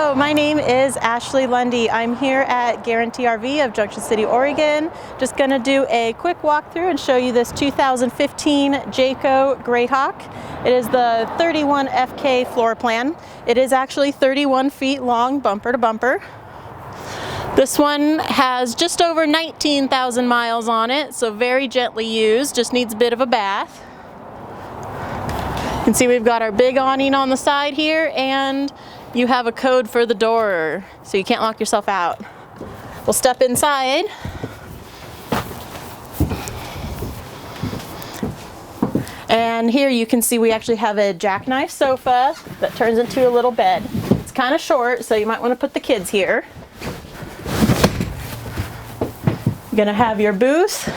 Hello, my name is Ashley Lundy. I'm here at Guarantee RV of Junction City, Oregon. Just going to do a quick walkthrough and show you this 2015 Jayco Greyhawk. It is the 31 FK floor plan. It is actually 31 feet long, bumper to bumper. This one has just over 19,000 miles on it, so very gently used, just needs a bit of a bath. You can see we've got our big awning on the side here, and you have a code for the door, so you can't lock yourself out. We'll step inside. And here you can see we actually have a jackknife sofa that turns into a little bed. It's kind of short, so you might want to put the kids here. You're gonna have your booth,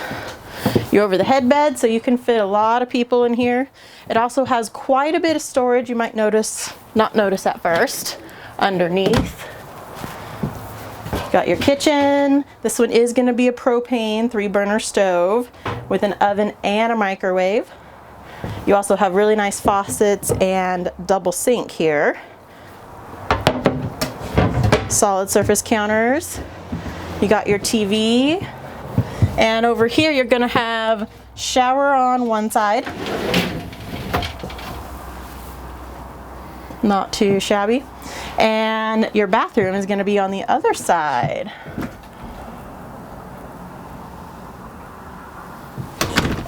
your over the head bed, so you can fit a lot of people in here. It also has quite a bit of storage, you might not notice at first, underneath. Got your kitchen. This one is gonna be a propane 3-burner stove with an oven and a microwave. You also have really nice faucets and double sink here. Solid surface counters. You got your TV. And over here you're gonna have shower on one side. Not too shabby. And your bathroom is gonna be on the other side.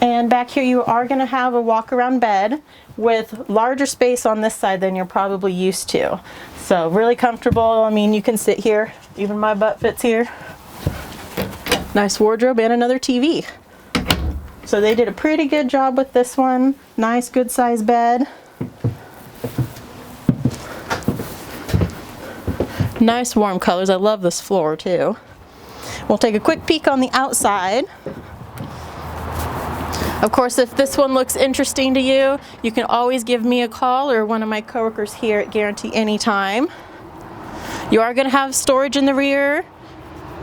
And back here you are gonna have a walk-around bed with larger space on this side than you're probably used to. So really comfortable. I mean, you can sit here. Even my butt fits here. Nice wardrobe and another TV. So they did a pretty good job with this one. Nice, good size bed. Nice warm colors. I love this floor too. We'll take a quick peek on the outside. Of course, if this one looks interesting to you, you can always give me a call or one of my coworkers here at Guarantee anytime. You are going to have storage in the rear.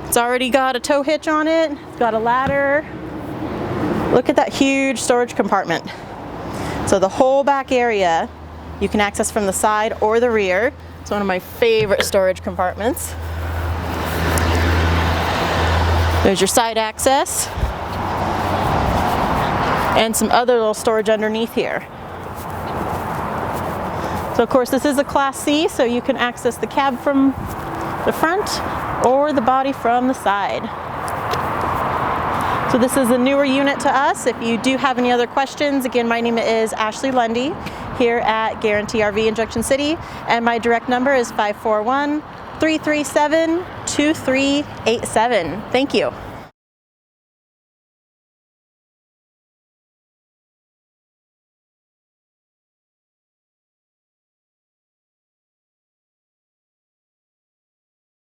It's already got a tow hitch on it. It's got a ladder. Look at that huge storage compartment. So the whole back area you can access from the side or the rear. It's one of my favorite storage compartments. There's your side access. And some other little storage underneath here. So of course this is a Class C, so you can access the cab from the front or the body from the side. So this is a newer unit to us. If you do have any other questions, again, my name is Ashley Lundy here at Guarantee RV in Junction City, and my direct number is 541-337-2387. Thank you.